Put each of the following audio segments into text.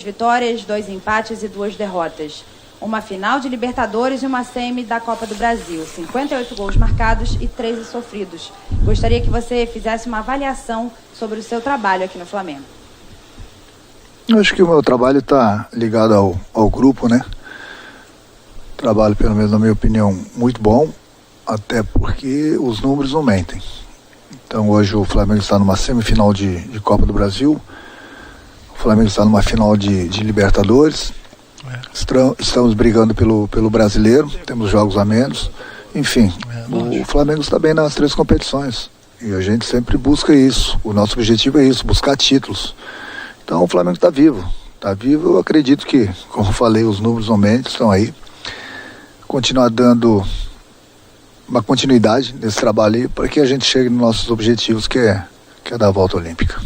vitórias, 2 empates e 2 derrotas. Uma final de Libertadores e uma semi da Copa do Brasil. 58 gols marcados e 13 sofridos. Gostaria que você fizesse uma avaliação sobre o seu trabalho aqui no Flamengo. Eu acho que o meu trabalho está ligado ao grupo, né? Trabalho, pelo menos na minha opinião, muito bom, até porque os números não mentem. Então hoje o Flamengo está numa semifinal de Copa do Brasil, o Flamengo está numa final de Libertadores, estamos brigando pelo brasileiro, temos jogos a menos, enfim, o Flamengo está bem nas 3 competições e a gente sempre busca isso, o nosso objetivo é isso, buscar títulos. Então o Flamengo está vivo, eu acredito que, como eu falei, os números não mentem, estão aí, continuar dando uma continuidade nesse trabalho aí para que a gente chegue nos nossos objetivos, que é dar a volta olímpica.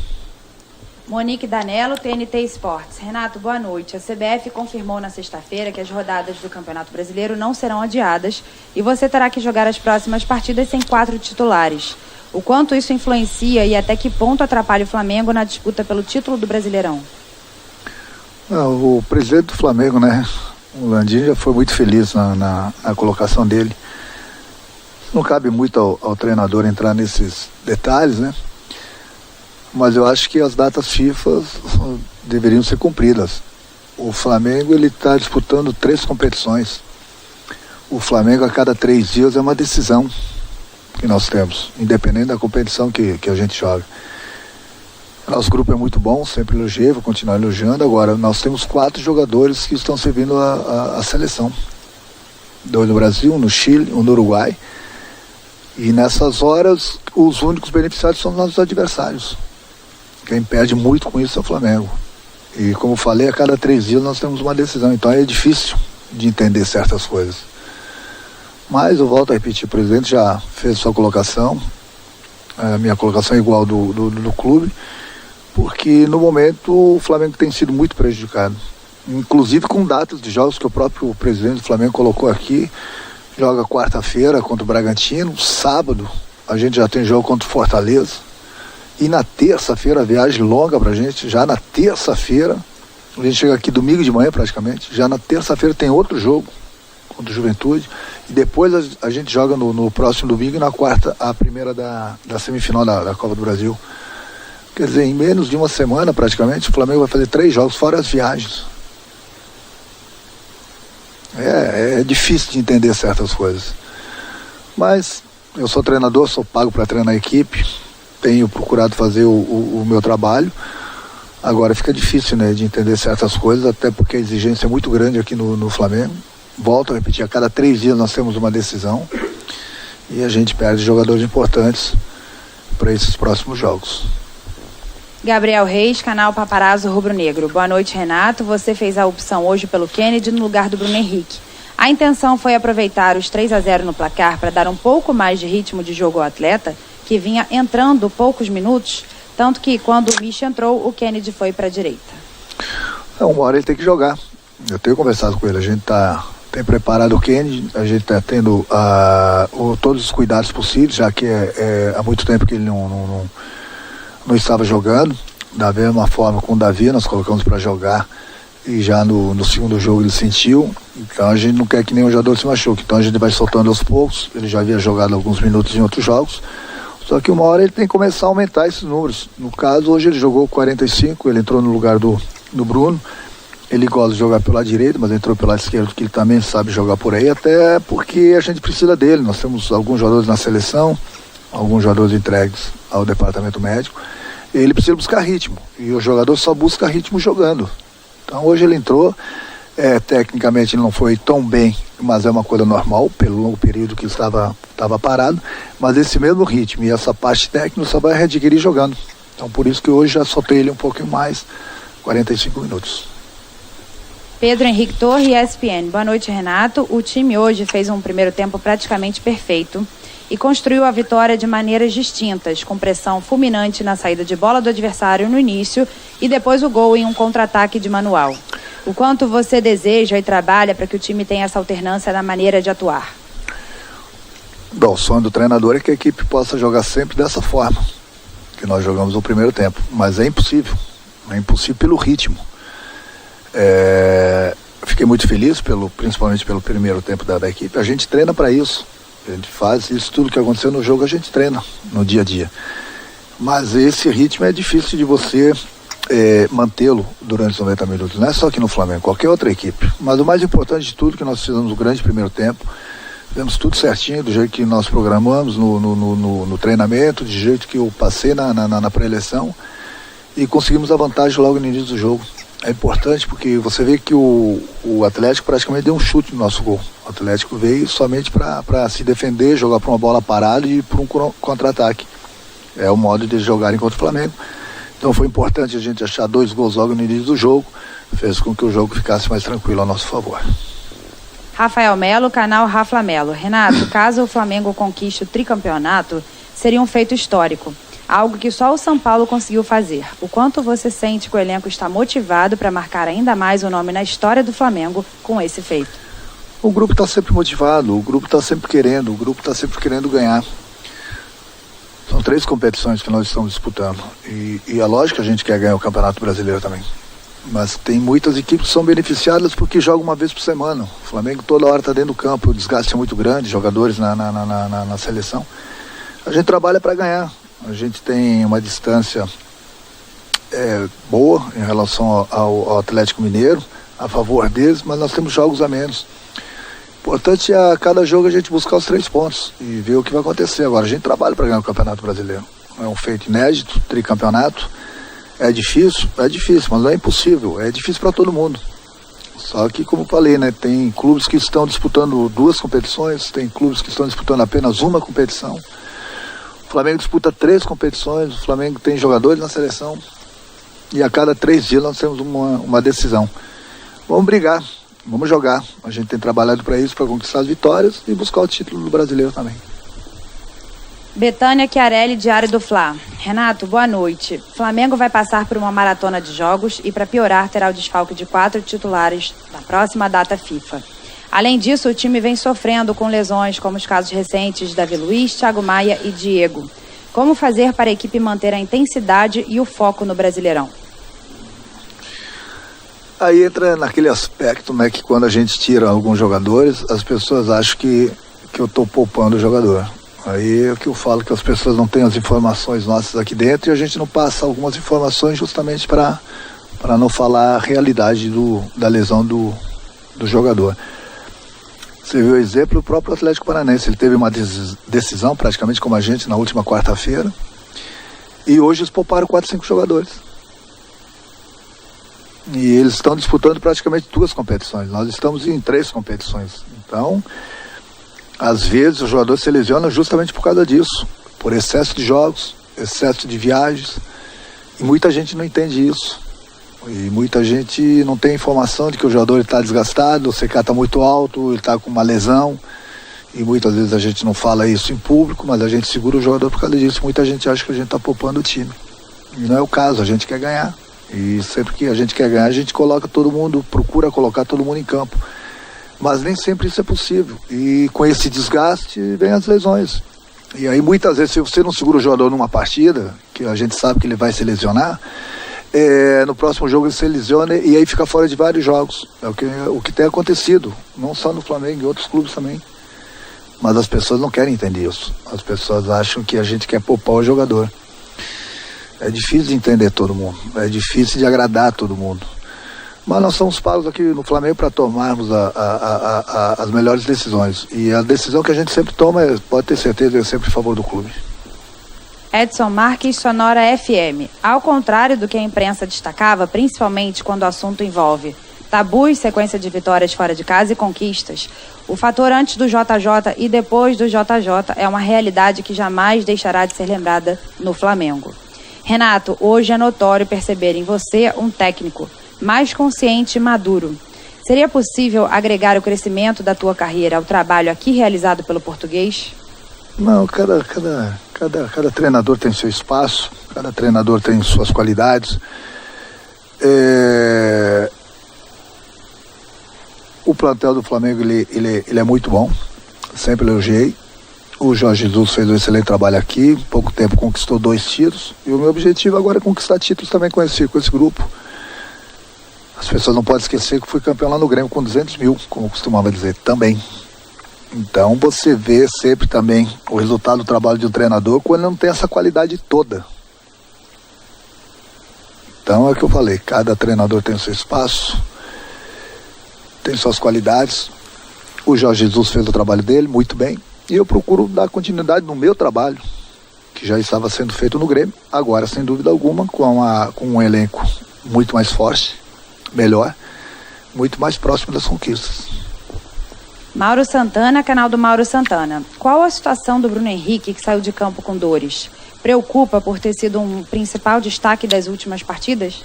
Monique Danello, TNT Esportes. Renato, boa noite. A CBF confirmou na sexta-feira que as rodadas do Campeonato Brasileiro não serão adiadas e você terá que jogar as próximas partidas sem 4 titulares. O quanto isso influencia e até que ponto atrapalha o Flamengo na disputa pelo título do Brasileirão? O presidente do Flamengo, né, o Landim, já foi muito feliz na colocação dele. Não cabe muito ao treinador entrar nesses detalhes, né? Mas eu acho que as datas FIFA deveriam ser cumpridas. O Flamengo ele está disputando 3 competições. O Flamengo a cada 3 dias é uma decisão que nós temos, independente da competição que a gente joga. Nosso grupo é muito bom, sempre elogiei, vou continuar elogiando. Agora, nós temos 4 jogadores que estão servindo a seleção. 2 no Brasil, no Chile, 1 no Uruguai. E nessas horas, os únicos beneficiados são os nossos adversários. Quem perde muito com isso é o Flamengo. E como eu falei, a cada 3 dias nós temos uma decisão. Então é difícil de entender certas coisas. Mas eu volto a repetir, o presidente já fez sua colocação. A minha colocação é igual do clube. Porque no momento o Flamengo tem sido muito prejudicado. Inclusive com datas de jogos que o próprio presidente do Flamengo colocou aqui. Joga quarta-feira contra o Bragantino, sábado a gente já tem jogo contra o Fortaleza e na terça-feira a viagem longa pra gente, já na terça-feira, a gente chega aqui domingo de manhã praticamente, já na terça-feira tem outro jogo contra o Juventude e depois a gente joga no próximo domingo e na quarta a primeira da semifinal da Copa do Brasil. Quer dizer, em menos de uma semana praticamente o Flamengo vai fazer 3 jogos fora as viagens. É difícil de entender certas coisas. Mas eu sou treinador, sou pago para treinar a equipe, tenho procurado fazer o meu trabalho. Agora fica difícil, né, de entender certas coisas, até porque a exigência é muito grande aqui no Flamengo. Volto a repetir, a cada 3 dias nós temos uma decisão e a gente perde jogadores importantes para esses próximos jogos. Gabriel Reis, canal Paparazzo Rubro Negro. Boa noite, Renato. Você fez a opção hoje pelo Kennedy no lugar do Bruno Henrique. A intenção foi aproveitar os 3-0 no placar para dar um pouco mais de ritmo de jogo ao atleta, que vinha entrando poucos minutos, tanto que quando o Mich entrou, o Kennedy foi para a direita. Uma hora ele tem que jogar. Eu tenho conversado com ele, a gente tem preparado o Kennedy, a gente está tendo todos os cuidados possíveis, já que há muito tempo que ele não estava jogando. Da mesma forma com o Davi, nós colocamos para jogar e já no segundo jogo ele sentiu. Então a gente não quer que nenhum jogador se machuque, então a gente vai soltando aos poucos. Ele já havia jogado alguns minutos em outros jogos, só que uma hora ele tem que começar a aumentar esses números. No caso, hoje ele jogou 45, ele entrou no lugar do Bruno. Ele gosta de jogar pelo lado direito, mas entrou pelo lado esquerdo, que ele também sabe jogar por aí, até porque a gente precisa dele. Nós temos alguns jogadores na seleção, alguns jogadores entregues ao departamento médico. Ele precisa buscar ritmo, e o jogador só busca ritmo jogando. Então hoje ele entrou, tecnicamente ele não foi tão bem, mas é uma coisa normal, pelo longo período que ele estava parado, mas esse mesmo ritmo e essa parte técnica só vai readquirir jogando. Então por isso que hoje já soltei ele um pouquinho mais, 45 minutos. Pedro Henrique Torre, ESPN. Boa noite, Renato. O time hoje fez um primeiro tempo praticamente perfeito e construiu a vitória de maneiras distintas, com pressão fulminante na saída de bola do adversário no início e depois o gol em um contra-ataque de manual. O quanto você deseja e trabalha para que o time tenha essa alternância na maneira de atuar? Bom, o sonho do treinador é que a equipe possa jogar sempre dessa forma que nós jogamos no primeiro tempo, mas é impossível pelo ritmo. Fiquei muito feliz, principalmente pelo primeiro tempo da equipe. A gente treina para isso. A gente faz isso, tudo que aconteceu no jogo a gente treina no dia a dia. Mas esse ritmo é difícil de você mantê-lo durante os 90 minutos. Não é só aqui no Flamengo, qualquer outra equipe. Mas o mais importante de tudo, que nós fizemos um grande primeiro tempo, fizemos tudo certinho, do jeito que nós programamos no treinamento, do jeito que eu passei na pré-eleição, e conseguimos a vantagem logo no início do jogo. É importante porque você vê que o Atlético praticamente deu um chute no nosso gol. O Atlético veio somente para se defender, jogar para uma bola parada e para um contra-ataque. É o modo de jogarem contra o Flamengo. Então foi importante a gente achar 2 gols logo no início do jogo. Fez com que o jogo ficasse mais tranquilo a nosso favor. Rafael Melo, canal Rafa Melo. Renato, caso o Flamengo conquiste o tricampeonato, seria um feito histórico. Algo que só o São Paulo conseguiu fazer. O quanto você sente que o elenco está motivado para marcar ainda mais o nome na história do Flamengo com esse feito? O grupo está sempre motivado, o grupo está sempre querendo, o grupo está sempre querendo ganhar. São 3 competições que nós estamos disputando. E é lógico que a gente quer ganhar o Campeonato Brasileiro também. Mas tem muitas equipes que são beneficiadas porque jogam uma vez por semana. O Flamengo toda hora está dentro do campo, o desgaste é muito grande, jogadores na seleção. A gente trabalha para ganhar. A gente tem uma distância boa em relação ao Atlético Mineiro, a favor deles, mas nós temos jogos a menos. Importante é a cada jogo a gente buscar os 3 pontos e ver o que vai acontecer. Agora, a gente trabalha para ganhar o Campeonato Brasileiro. É um feito inédito, tricampeonato. É difícil, mas não é impossível. É difícil para todo mundo. Só que, como eu falei, né, tem clubes que estão disputando 2 competições, tem clubes que estão disputando apenas uma competição. O Flamengo disputa 3 competições, o Flamengo tem jogadores na seleção e a cada 3 dias nós temos uma decisão. Vamos brigar, vamos jogar. A gente tem trabalhado para isso, para conquistar as vitórias e buscar o título do brasileiro também. Betânia Chiarelli, Diário do Fla. Renato, boa noite. Flamengo vai passar por uma maratona de jogos e, para piorar, terá o desfalque de 4 titulares na próxima data FIFA. Além disso, o time vem sofrendo com lesões, como os casos recentes de Davi Luiz, Thiago Maia e Diego. Como fazer para a equipe manter a intensidade e o foco no Brasileirão? Aí entra naquele aspecto, né, que quando a gente tira alguns jogadores, as pessoas acham que eu estou poupando o jogador. Aí é o que eu falo, que as pessoas não têm as informações nossas aqui dentro e a gente não passa algumas informações justamente para não falar a realidade da lesão do jogador. Você viu o exemplo do próprio Atlético Paranaense. Ele teve uma decisão praticamente como a gente na última quarta-feira e hoje eles pouparam 4, 5 jogadores. E eles estão disputando praticamente 2 competições. Nós estamos em 3 competições. Então, às vezes o jogador se lesiona justamente por causa disso, por excesso de jogos, excesso de viagens. E muita gente não entende isso. E muita gente não tem informação de que o jogador está desgastado, o CK está muito alto, ele está com uma lesão. E muitas vezes a gente não fala isso em público, mas a gente segura o jogador por causa disso. Muita gente acha que a gente está poupando o time. E não é o caso, a gente quer ganhar. E sempre que a gente quer ganhar, a gente coloca todo mundo, procura colocar todo mundo em campo. Mas nem sempre isso é possível. E com esse desgaste vem as lesões. E aí muitas vezes, se você não segura o jogador numa partida, que a gente sabe que ele vai se lesionar, no próximo jogo ele se lesiona e aí fica fora de vários jogos. É o que tem acontecido, não só no Flamengo, em outros clubes também. Mas as pessoas não querem entender isso. As pessoas acham que a gente quer poupar o jogador. É difícil de entender todo mundo, é difícil de agradar todo mundo. Mas nós somos pagos aqui no Flamengo para tomarmos as melhores decisões. E a decisão que a gente sempre toma, pode ter certeza, é sempre a favor do clube. Edson Marques, Sonora FM. Ao contrário do que a imprensa destacava, principalmente quando o assunto envolve tabus, sequência de vitórias fora de casa e conquistas, o fator antes do JJ e depois do JJ é uma realidade que jamais deixará de ser lembrada no Flamengo. Renato, hoje é notório perceber em você um técnico mais consciente e maduro. Seria possível agregar o crescimento da tua carreira ao trabalho aqui realizado pelo português? Não, cada treinador tem seu espaço, cada treinador tem suas qualidades. O plantel do Flamengo ele é muito bom, sempre elogiei. O Jorge Jesus fez um excelente trabalho aqui, em pouco tempo conquistou 2 títulos. E o meu objetivo agora é conquistar títulos também com esse grupo. As pessoas não podem esquecer que fui campeão lá no Grêmio com 200 mil, como eu costumava dizer, também. Então você vê sempre também o resultado do trabalho de um treinador quando não tem essa qualidade toda. Então é o que eu falei, cada treinador tem o seu espaço, tem suas qualidades. O Jorge Jesus fez o trabalho dele muito bem e eu procuro dar continuidade no meu trabalho, que já estava sendo feito no Grêmio, agora sem dúvida alguma com um elenco muito mais forte, melhor, muito mais próximo das conquistas. Mauro Santana, canal do Mauro Santana. Qual a situação do Bruno Henrique, que saiu de campo com dores? Preocupa por ter sido um principal destaque das últimas partidas?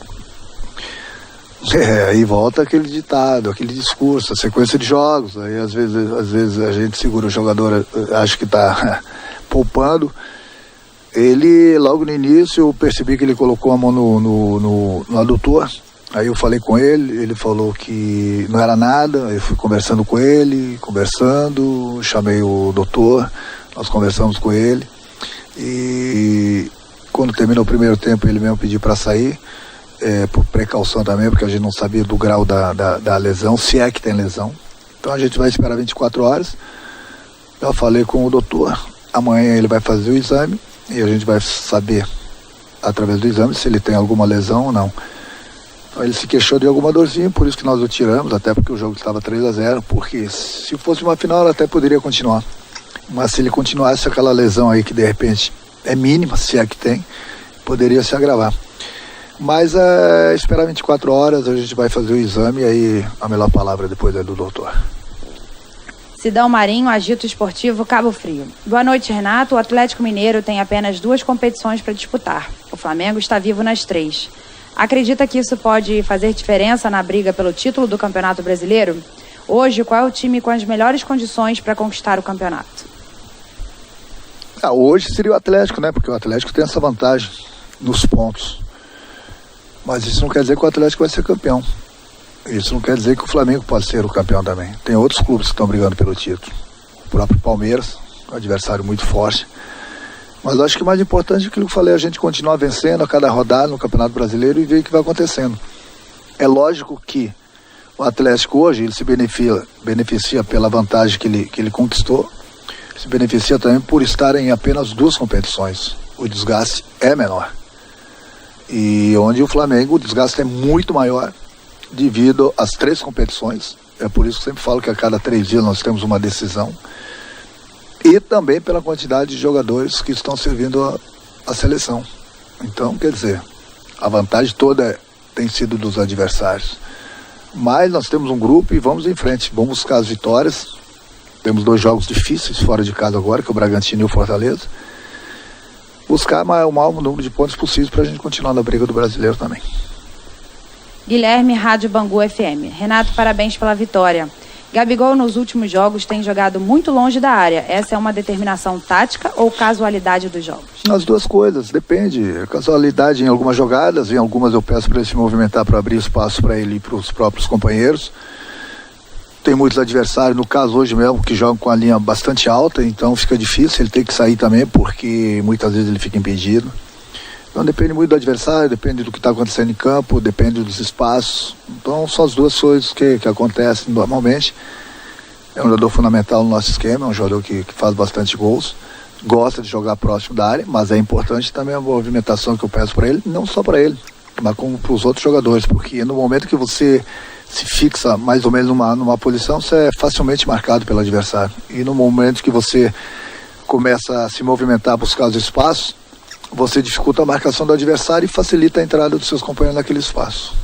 Aí volta aquele ditado, aquele discurso, a sequência de jogos. Aí às vezes a gente segura o jogador, acha que está poupando. Ele, logo no início, eu percebi que ele colocou a mão no adutor. Aí eu falei com ele falou que não era nada. Eu fui conversando com ele, chamei o doutor, nós conversamos com ele. E quando terminou o primeiro tempo, ele mesmo pediu para sair, por precaução também, porque a gente não sabia do grau da lesão, se é que tem lesão. Então a gente vai esperar 24 horas. Eu falei com o doutor, amanhã ele vai fazer o exame e a gente vai saber, através do exame, se ele tem alguma lesão ou não. Então ele se queixou de alguma dorzinha, por isso que nós o tiramos, até porque o jogo estava 3-0, porque se fosse uma final, ele até poderia continuar. Mas se ele continuasse aquela lesão aí, que de repente é mínima, se é que tem, poderia se agravar. Mas esperar 24 horas, a gente vai fazer o exame e aí a melhor palavra depois é do doutor. Sidão Marinho, Agito Esportivo, Cabo Frio. Boa noite, Renato. O Atlético Mineiro tem apenas 2 competições para disputar. O Flamengo está vivo nas 3. Acredita que isso pode fazer diferença na briga pelo título do Campeonato Brasileiro? Hoje, qual é o time com as melhores condições para conquistar o campeonato? Hoje seria o Atlético, né? Porque o Atlético tem essa vantagem nos pontos. Mas isso não quer dizer que o Atlético vai ser campeão. Isso não quer dizer que o Flamengo pode ser o campeão também. Tem outros clubes que estão brigando pelo título. O próprio Palmeiras, um adversário muito forte. Mas eu acho que o mais importante é aquilo que eu falei, a gente continuar vencendo a cada rodada no Campeonato Brasileiro e ver o que vai acontecendo. É lógico que o Atlético hoje ele se beneficia pela vantagem que ele conquistou, se beneficia também por estar em apenas 2 competições. O desgaste é menor. E onde o Flamengo, o desgaste é muito maior devido às 3 competições. É por isso que eu sempre falo que a cada 3 dias nós temos uma decisão. E também pela quantidade de jogadores que estão servindo a seleção. Então, quer dizer, a vantagem toda tem sido dos adversários. Mas nós temos um grupo e vamos em frente, vamos buscar as vitórias. Temos 2 jogos difíceis fora de casa agora, que é o Bragantino e o Fortaleza. Buscar o maior número de pontos possível para a gente continuar na briga do brasileiro também. Guilherme, Rádio Bangu FM. Renato, parabéns pela vitória. Gabigol nos últimos jogos tem jogado muito longe da área. Essa é uma determinação tática ou casualidade dos jogos? As 2 coisas, depende. Casualidade em algumas jogadas, em algumas eu peço para ele se movimentar para abrir espaço para ele e para os próprios companheiros. Tem muitos adversários, no caso hoje mesmo, que jogam com a linha bastante alta, então fica difícil, ele tem que sair também, porque muitas vezes ele fica impedido. Então depende muito do adversário, depende do que está acontecendo em campo, depende dos espaços. Então são as 2 coisas que acontecem normalmente. É um jogador fundamental no nosso esquema, é um jogador que faz bastante gols, gosta de jogar próximo da área, mas é importante também a movimentação que eu peço para ele, não só para ele, mas como para os outros jogadores, porque no momento que você se fixa mais ou menos numa posição, você é facilmente marcado pelo adversário. E no momento que você começa a se movimentar, buscar os espaços, você dificulta a marcação do adversário e facilita a entrada dos seus companheiros naquele espaço.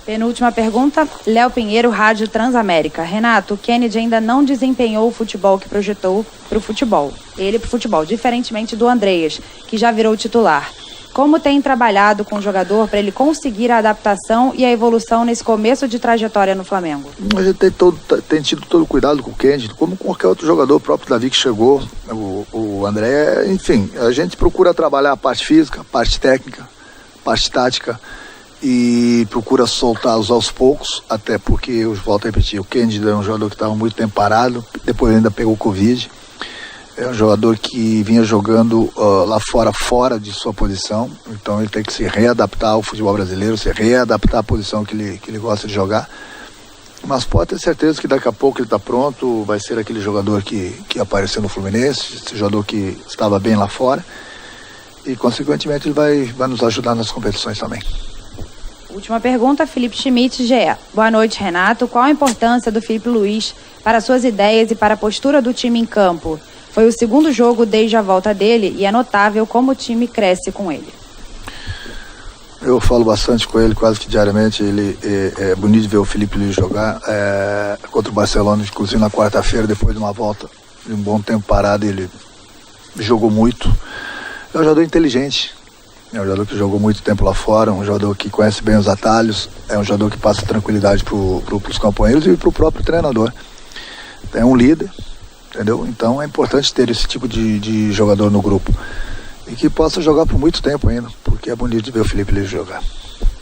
Penúltima pergunta, Léo Pinheiro, Rádio Transamérica. Renato, o Kennedy ainda não desempenhou o futebol que projetou para o futebol. Ele para o futebol, diferentemente do Andreas, que já virou titular. Como tem trabalhado com o jogador para ele conseguir a adaptação e a evolução nesse começo de trajetória no Flamengo? A gente tem tido todo o cuidado com o Kennedy, como com qualquer outro jogador, o próprio Davi que chegou, o André, enfim, a gente procura trabalhar a parte física, a parte técnica, a parte tática e procura soltá-los aos poucos, até porque, eu volto a repetir, o Kennedy é um jogador que estava muito tempo parado, depois ainda pegou Covid. É um jogador que vinha jogando lá fora de sua posição, então ele tem que se readaptar ao futebol brasileiro, se readaptar à posição que ele gosta de jogar. Mas pode ter certeza que daqui a pouco ele está pronto, vai ser aquele jogador que apareceu no Fluminense, esse jogador que estava bem lá fora, e consequentemente ele vai nos ajudar nas competições também. Última pergunta, Felipe Schmidt, GE. Boa noite, Renato. Qual a importância do Felipe Luiz para suas ideias e para a postura do time em campo? Foi o segundo jogo desde a volta dele e é notável como o time cresce com ele. Eu falo bastante com ele, quase que diariamente. É bonito ver o Felipe Luiz jogar contra o Barcelona, inclusive na quarta-feira, depois de uma volta de um bom tempo parado, ele jogou muito. É um jogador inteligente, é um jogador que jogou muito tempo lá fora, um jogador que conhece bem os atalhos, é um jogador que passa tranquilidade para os companheiros e para o próprio treinador. É um líder, entendeu? Então é importante ter esse tipo de jogador no grupo e que possa jogar por muito tempo ainda, porque é bonito de ver o Felipe Luiz jogar.